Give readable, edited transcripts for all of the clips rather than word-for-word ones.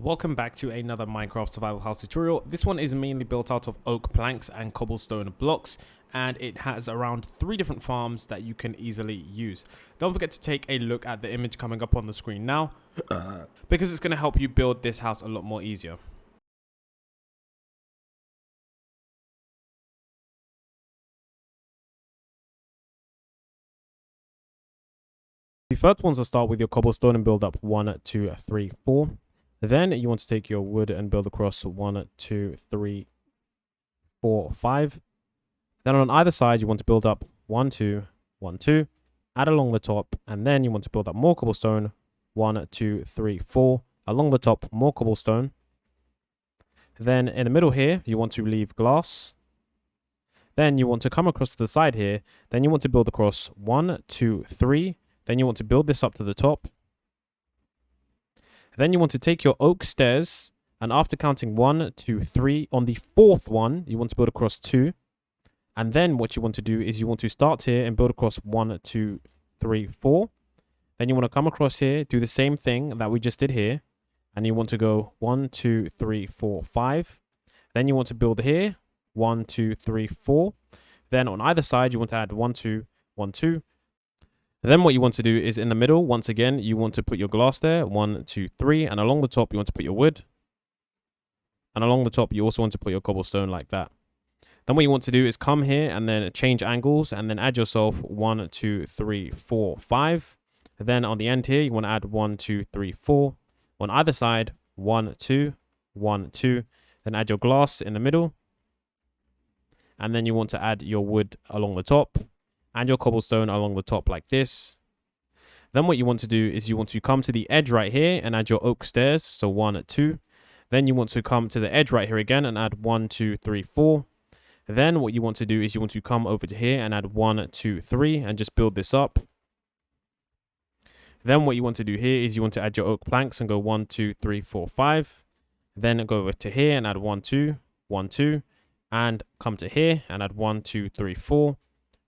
Welcome back to another Minecraft survival house tutorial. This one is mainly built out of oak planks and cobblestone blocks, and it has around 3 different farms that you can easily use. Don't forget to take a look at the image coming up on the screen now, because it's going to help you build this house a lot more easier. The first ones to start with your cobblestone and build up 1, 2, 3, 4. Then you want to take your wood and build across 1, 2, 3, 4, 5. Then on either side, you want to build up 1, 2, 1, 2. Add along the top, and then you want to build up more cobblestone. 1, 2, 3, 4. Along the top, more cobblestone. Then in the middle here, you want to leave glass. Then you want to come across to the side here. Then you want to build across 1, 2, 3. Then you want to build this up to the top. Then you want to take your oak stairs, and after counting 1, 2, 3, on the 4th one, you want to build across 2. And then what you want to do is you want to start here and build across 1, 2, 3, 4. Then you want to come across here, do the same thing that we just did here. And you want to go 1, 2, 3, 4, 5. Then you want to build here, 1, 2, 3, 4. Then on either side, you want to add 1, 2, 1, 2. Then what you want to do is in the middle, once again, you want to put your glass there, 1, 2, 3, and along the top, you want to put your wood. And along the top, you also want to put your cobblestone like that. Then what you want to do is come here and then change angles and then add yourself 1, 2, 3, 4, 5. Then on the end here, you want to add 1, 2, 3, 4. On either side, 1, 2, 1, 2. Then add your glass in the middle. And then you want to add your wood along the top. And your cobblestone along the top like this. Then what you want to do is you want to come to the edge right here and add your oak stairs. So 1, 2. Then you want to come to the edge right here again and add 1, 2, 3, 4. Then what you want to do is you want to come over to here and add 1, 2, 3 and just build this up. Then what you want to do here is you want to add your oak planks and go 1, 2, 3, 4, 5. Then go over to here and add 1, 2, 1, 2. And come to here and add 1, 2, 3, 4.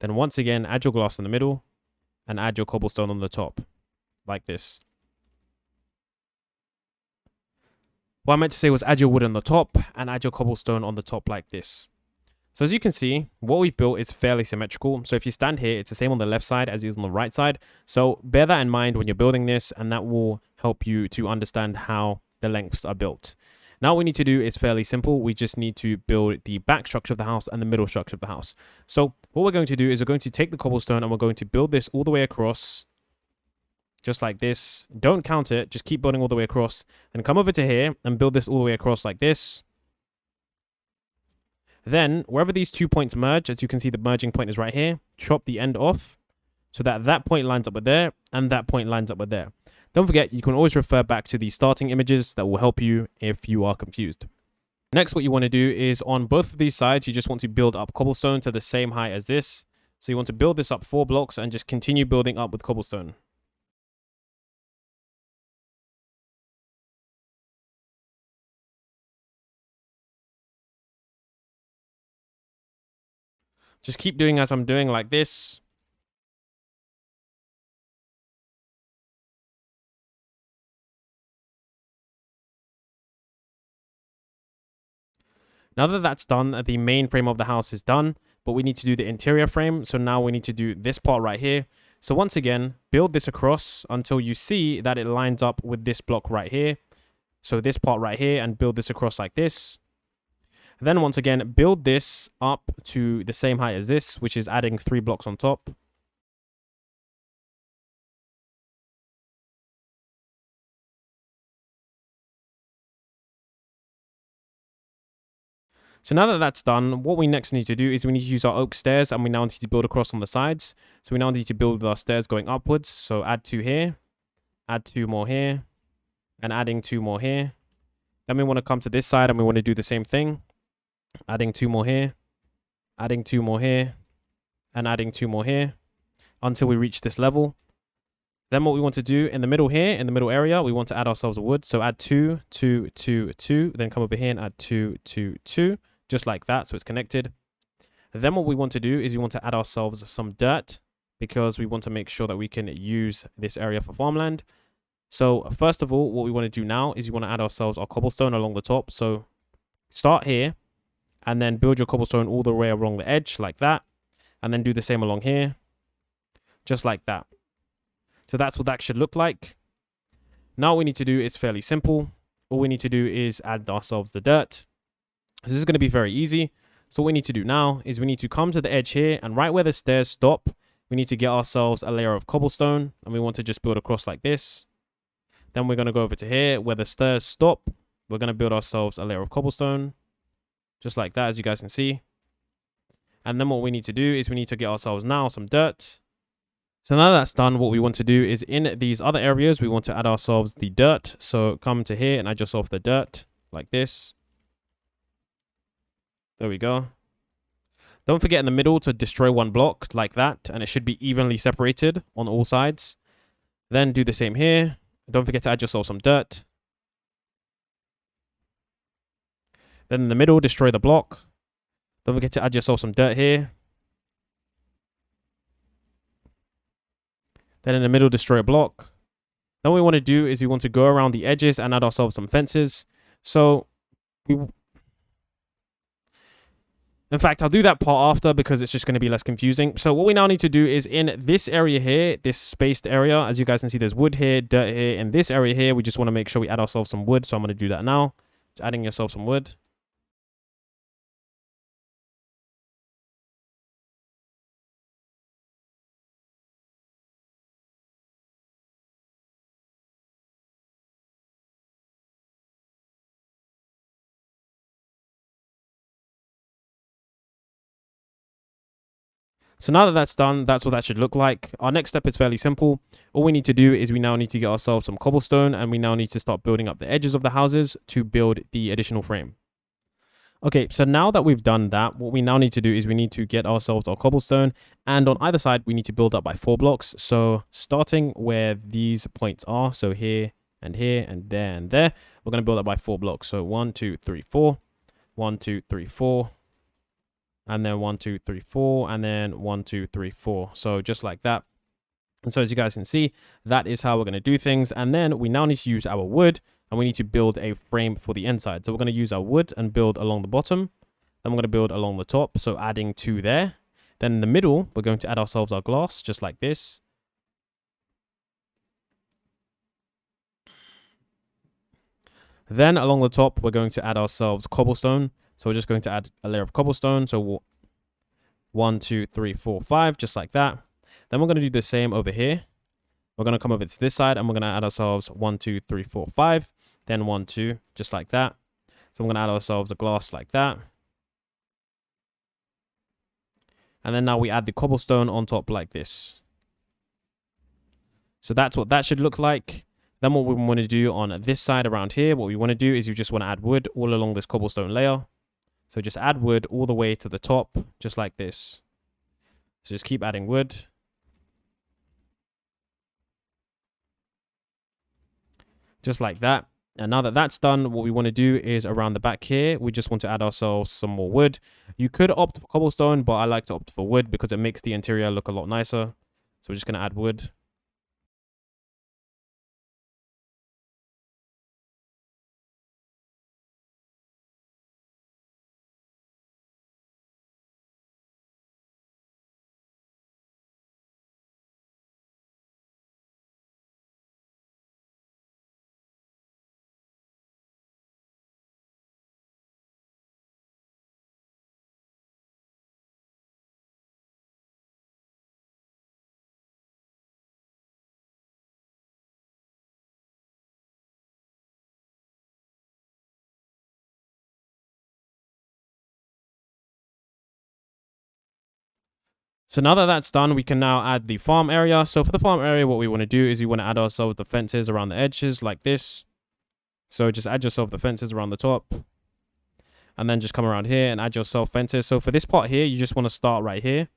Then once again, add your glass in the middle and add your cobblestone on the top, like this. What I meant to say was add your wood on the top and add your cobblestone on the top like this. So as you can see, what we've built is fairly symmetrical. So if you stand here, it's the same on the left side as it is on the right side. So bear that in mind when you're building this, and that will help you to understand how the lengths are built. Now what we need to do is fairly simple. We just need to build the back structure of the house and the middle structure of the house. So what we're going to do is we're going to take the cobblestone and we're going to build this all the way across. Just like this. Don't count it. Just keep building all the way across. Then come over to here and build this all the way across like this. Then wherever these 2 points merge, as you can see the merging point is right here. Chop the end off so that that point lines up with there and that point lines up with there. Don't forget, you can always refer back to the starting images that will help you if you are confused. Next, what you want to do is on both of these sides, you just want to build up cobblestone to the same height as this. So you want to build this up 4 blocks and just continue building up with cobblestone. Just keep doing as I'm doing like this. Now that that's done, the main frame of the house is done, but we need to do the interior frame. So now we need to do this part right here. So once again, build this across until you see that it lines up with this block right here. So this part right here, and build this across like this. Then once again, build this up to the same height as this, which is adding 3 blocks on top. So now that that's done, what we next need to do is we need to use our oak stairs, and we now need to build across on the sides. So we now need to build our stairs going upwards. So add 2 here, add 2 more here, and adding 2 more here. Then we want to come to this side and we want to do the same thing. Adding 2 more here, adding 2 more here, and adding 2 more here until we reach this level. Then what we want to do in the middle here, in the middle area, we want to add ourselves a wood. So add 2, 2, 2, 2. Then come over here and add 2, 2, 2. Just like that, so it's connected. Then what we want to do is we want to add ourselves some dirt because we want to make sure that we can use this area for farmland. So first of all, what we want to do now is you want to add ourselves our cobblestone along the top. So start here and then build your cobblestone all the way along the edge like that. And then do the same along here, just like that. So that's what that should look like. Now what we need to do is fairly simple. All we need to do is add ourselves the dirt. This is going to be very easy. So what we need to do now is we need to come to the edge here, and right where the stairs stop, we need to get ourselves a layer of cobblestone, and we want to just build across like this. Then we're going to go over to here where the stairs stop. We're going to build ourselves a layer of cobblestone, just like that, as you guys can see. And then what we need to do is we need to get ourselves now some dirt. So now that's done, what we want to do is in these other areas, we want to add ourselves the dirt. So come to here and add yourself the dirt like this. There we go. Don't forget in the middle to destroy one block like that. And it should be evenly separated on all sides. Then do the same here. Don't forget to add yourself some dirt. Then in the middle, destroy the block. Don't forget to add yourself some dirt here. Then in the middle, destroy a block. Then what we want to do is we want to go around the edges and add ourselves some fences. So, in fact, I'll do that part after because it's just going to be less confusing. So what we now need to do is in this area here, this spaced area, as you guys can see, there's wood here, dirt here. In this area here, we just want to make sure we add ourselves some wood. So I'm going to do that now. Just adding yourself some wood. So now that that's done, that's what that should look like. Our next step is fairly simple. All we need to do is we now need to get ourselves some cobblestone, and we now need to start building up the edges of the houses to build the additional frame. Okay, so now that we've done that, what we now need to do is we need to get ourselves our cobblestone, and on either side, we need to build up by 4 blocks. So starting where these points are, so here and here and there, we're going to build up by 4 blocks. So 1, 2, 3, 4, 1, 2, 3, 4. And then 1, 2, 3, 4, and then 1, 2, 3, 4. So just like that. And so as you guys can see, that is how we're going to do things. And then we now need to use our wood, and we need to build a frame for the inside. So we're going to use our wood and build along the bottom. Then we're going to build along the top, so adding 2 there. Then in the middle, we're going to add ourselves our glass, just like this. Then along the top, we're going to add ourselves cobblestone. So we're just going to add a layer of cobblestone. So 1, 2, 3, 4, 5, just like that. Then we're going to do the same over here. We're going to come over to this side and we're going to add ourselves 1, 2, 3, 4, 5. Then 1, 2, just like that. So we're going to add ourselves a glass like that. And then now we add the cobblestone on top like this. So that's what that should look like. Then what we want to do on this side around here, what we want to do is you just want to add wood all along this cobblestone layer. So just add wood all the way to the top, just like this. So just keep adding wood. Just like that. And now that that's done, what we want to do is around the back here, we just want to add ourselves some more wood. You could opt for cobblestone, but I like to opt for wood because it makes the interior look a lot nicer. So we're just going to add wood. So now that that's done, we can now add the farm area. So for the farm area, what we want to do is we want to add ourselves the fences around the edges like this. So just add yourself the fences around the top. And then just come around here and add yourself fences. So for this part here, you just want to start right here.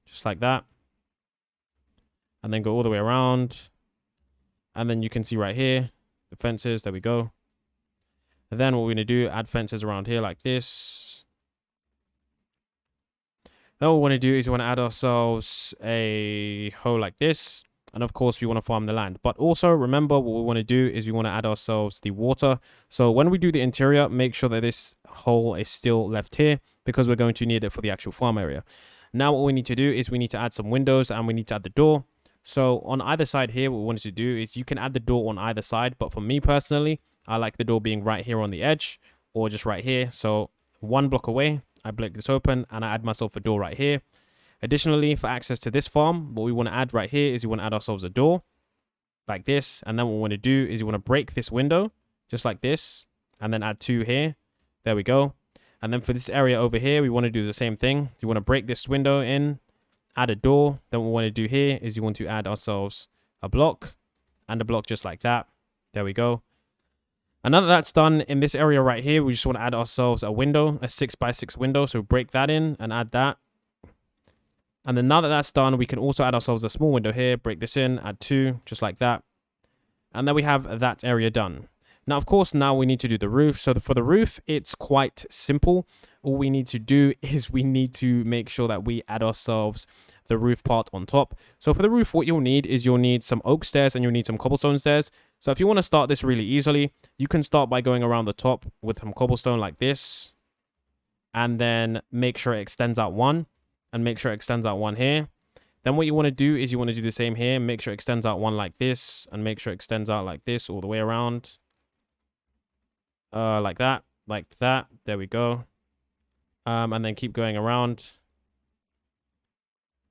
Just like that. And then go all the way around. And then you can see right here, the fences. There we go. And then what we're going to do, add fences around here like this. Then what we want to do is we want to add ourselves a hole like this. And of course, we want to farm the land. But also remember, what we want to do is we want to add ourselves the water. So when we do the interior, make sure that this hole is still left here because we're going to need it for the actual farm area. Now what we need to do is we need to add some windows and we need to add the door. So on either side here, what we wanted to do is you can add the door on either side. But for me personally, I like the door being right here on the edge or just right here. So one block away, I break this open and I add myself a door right here. Additionally, for access to this farm, what we want to add right here is we want to add ourselves a door like this. And then what we want to do is you want to break this window just like this and then add 2 here. There we go. And then for this area over here, we want to do the same thing. You want to break this window in, add a door. Then what we want to do here is you want to add ourselves a block and a block just like that. There we go. And now that that's done, in this area right here, we just want to add ourselves a window, a 6x6 window. So break that in and add that. And then now that that's done, we can also add ourselves a small window here, break this in, add 2, just like that. And then we have that area done. Now, of course, now we need to do the roof. So for the roof, it's quite simple. All we need to do is we need to make sure that we add ourselves the roof part on top. So for the roof, what you'll need is you'll need some oak stairs and you'll need some cobblestone stairs. So if you want to start this really easily, you can start by going around the top with some cobblestone like this. And then make sure it extends out 1. And make sure it extends out 1 here. Then what you want to do is you want to do the same here. Make sure it extends out 1 like this. And make sure it extends out like this all the way around. Like that. Like that. There we go. And then keep going around.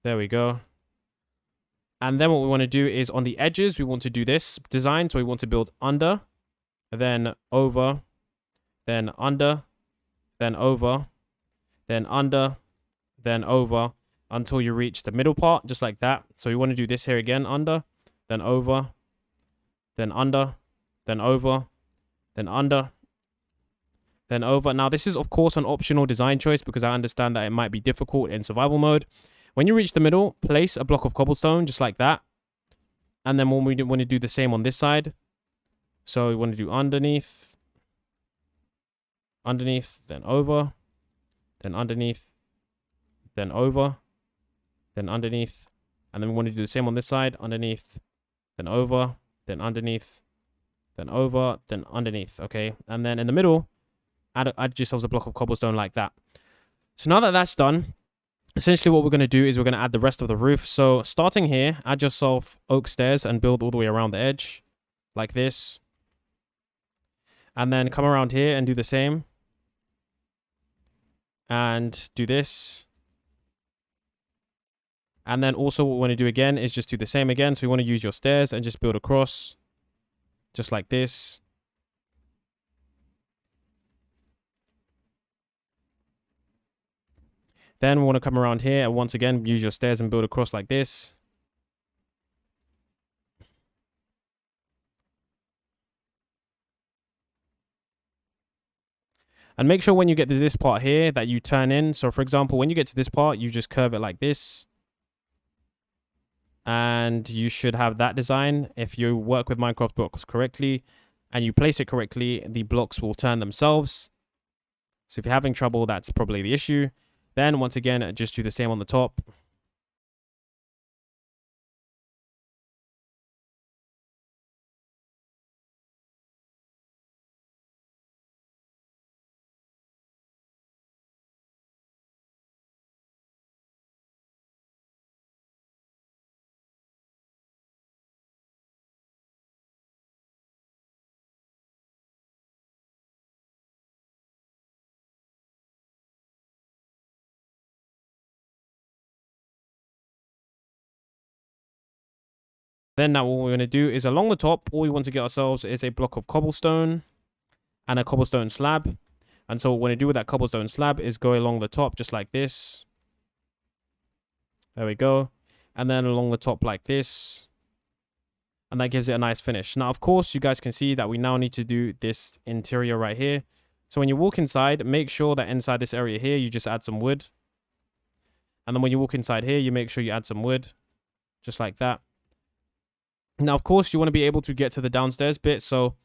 There we go. And then what we want to do is on the edges, we want to do this design. So we want to build under. Then over. Then under. Then over. Then under. Then over until you reach the middle part, just like that. So we want to do this here again, under, then over, then under, then over, then under, then over. Now, this is, of course, an optional design choice because I understand that it might be difficult in survival mode. When you reach the middle, place a block of cobblestone, just like that. And then when we want to do the same on this side. So we want to do underneath, then over, then underneath, then over, then underneath, and then we want to do the same on this side, underneath, then over, then underneath, then over, then underneath, okay? And then in the middle, add yourselves a block of cobblestone like that. So now that that's done, essentially what we're going to do is we're going to add the rest of the roof. So starting here, add yourself oak stairs and build all the way around the edge, like this. And then come around here and do the same. And do this. And then also what we want to do again is just do the same again. So we want to use your stairs and just build across. Just like this. Then we want to come around here and once again use your stairs and build across like this. And make sure when you get to this part here that you turn in. So for example, when you get to this part, you just curve it like this. And you should have that design. If you work with Minecraft blocks correctly and you place it correctly, the blocks will turn themselves. So if you're having trouble, that's probably the issue. Then once again, just do the same on the top. Then now what we're going to do is along the top, all we want to get ourselves is a block of cobblestone and a cobblestone slab. And so what we're going to do with that cobblestone slab is go along the top just like this. There we go. And then along the top like this. And that gives it a nice finish. Now, of course, you guys can see that we now need to do this interior right here. So when you walk inside, make sure that inside this area here, you just add some wood. And then when you walk inside here, you make sure you add some wood. Just like that. Now, of course, you want to be able to get to the downstairs bit. So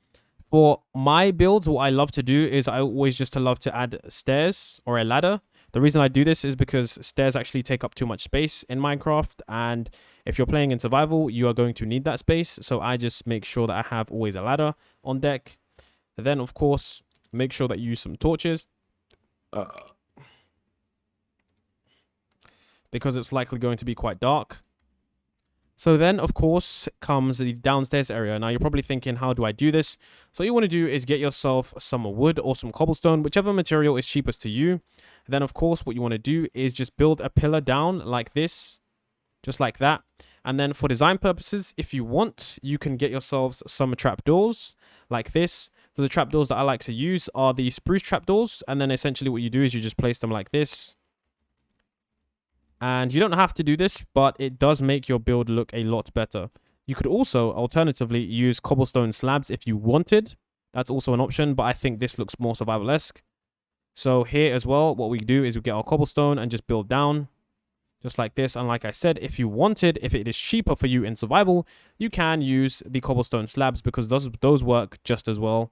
for my builds, what I love to do is I always just love to add stairs or a ladder The reason I do this is because stairs actually take up too much space in Minecraft, and if you're playing in survival, you are going to need that space. So I just make sure that I have always a ladder on deck. Then, of course, make sure that you use some torches. Because it's likely going to be quite dark. So then, of course, comes the downstairs area. Now, you're probably thinking, how do I do this? So what you want to do is get yourself some wood or some cobblestone, whichever material is cheapest to you. Then, of course, what you want to do is just build a pillar down like this, just like that. And then for design purposes, if you want, you can get yourselves some trapdoors like this. So the trapdoors that I like to use are the spruce trapdoors. And then essentially what you do is you just place them like this. And you don't have to do this, but it does make your build look a lot better. You could also alternatively use cobblestone slabs if you wanted. That's also an option, but I think this looks more survival-esque. So here as well, what we do is we get our cobblestone and just build down. Just like this. And like I said, if you wanted, if it is cheaper for you in survival, you can use the cobblestone slabs because those work just as well.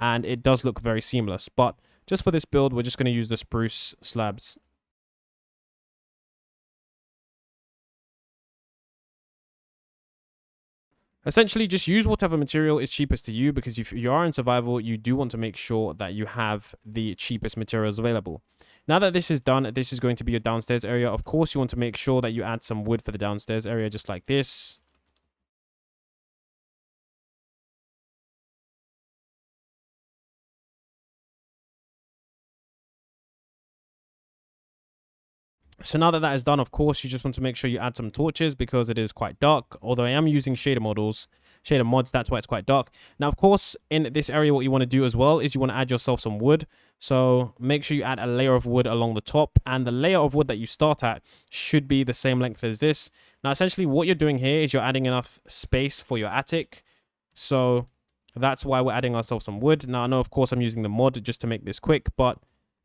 And it does look very seamless. But just for this build, we're just going to use the spruce slabs. Essentially, just use whatever material is cheapest to you because if you are in survival, you do want to make sure that you have the cheapest materials available. Now that this is done, this is going to be your downstairs area. Of course, you want to make sure that you add some wood for the downstairs area, just like this. So now that that is done, of course, you just want to make sure you add some torches because it is quite dark. Although I am using shader mods, that's why it's quite dark. Now, of course, in this area, what you want to do as well is you want to add yourself some wood. So make sure you add a layer of wood along the top. And the layer of wood that you start at should be the same length as this. Now, essentially, what you're doing here is you're adding enough space for your attic. So that's why we're adding ourselves some wood. Now, I know, of course, I'm using the mod just to make this quick, but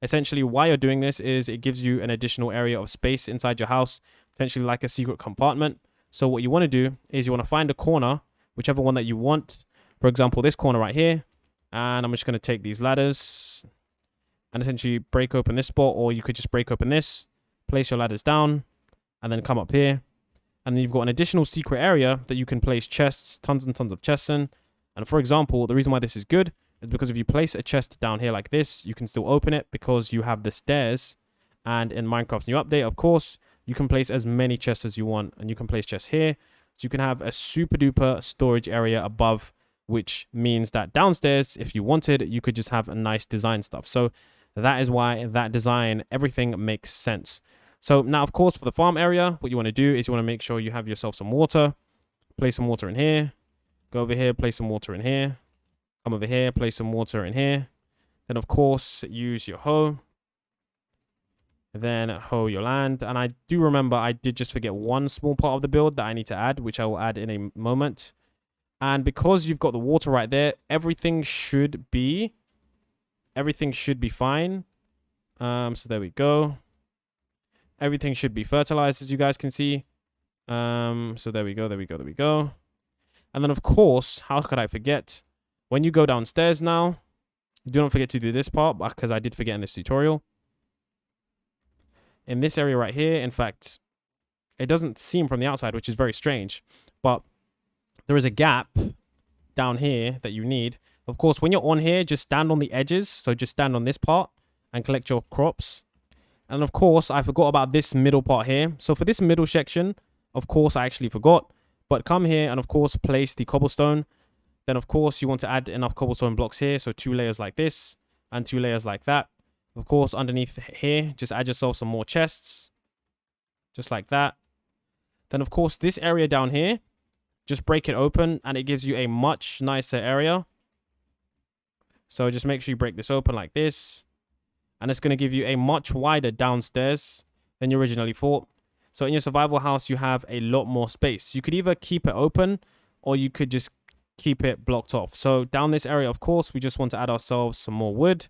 essentially, why you're doing this is it gives you an additional area of space inside your house, potentially like a secret compartment. So what you want to do is you want to find a corner, whichever one that you want. For example, this corner right here. And I'm just going to take these ladders and essentially break open this spot, or you could just break open this, place your ladders down, and then come up here. And then you've got an additional secret area that you can place chests, tons and tons of chests in. And for example, the reason why this is good is because if you place a chest down here like this, you can still open it because you have the stairs. And in Minecraft's new update, of course, you can place as many chests as you want. And you can place chests here. So you can have a super duper storage area above, which means that downstairs, if you wanted, you could just have a nice design stuff. So that is why that design, everything makes sense. So now, of course, for the farm area, what you want to do is you want to make sure you have yourself some water. Place some water in here. Go over here, place some water in here. Come over here, place some water in here. Then, of course, use your hoe. Then hoe your land. And I do remember I did just forget one small part of the build that I need to add, which I will add in a moment. And because you've got the water right there, everything should be fine. So there we go. Everything should be fertilized, as you guys can see. So there we go. And then, of course, how could I forget? When you go downstairs now, do not forget to do this part because I did forget in this tutorial. In this area right here, in fact, it doesn't seem from the outside, which is very strange. But there is a gap down here that you need. Of course, when you're on here, just stand on the edges. So just stand on this part and collect your crops. And of course, I forgot about this middle part here. So for this middle section, of course, I actually forgot. But come here and, of course, place the cobblestone. Then, of course, you want to add enough cobblestone blocks here. So 2 layers like this and 2 layers like that. Of course, underneath here, just add yourself some more chests. Just like that. Then, of course, this area down here, just break it open and it gives you a much nicer area. So just make sure you break this open like this. And it's going to give you a much wider downstairs than you originally thought. So in your survival house, you have a lot more space. You could either keep it open or you could just keep it blocked off. So down this area, of course, we just want to add ourselves some more wood.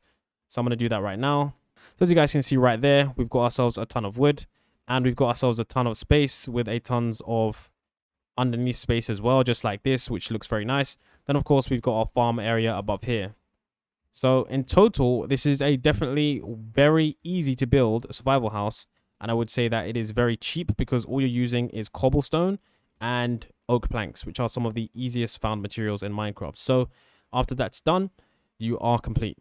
So I'm going to do that right now. So as you guys can see right there, we've got ourselves a ton of wood and we've got ourselves a ton of space with a tons of underneath space as well, just like this, which looks very nice. Then, of course, we've got our farm area above here. So in total, this is a definitely very easy to build survival house. And I would say that it is very cheap because all you're using is cobblestone and oak planks, which are some of the easiest found materials in Minecraft. So after that's done, you are complete.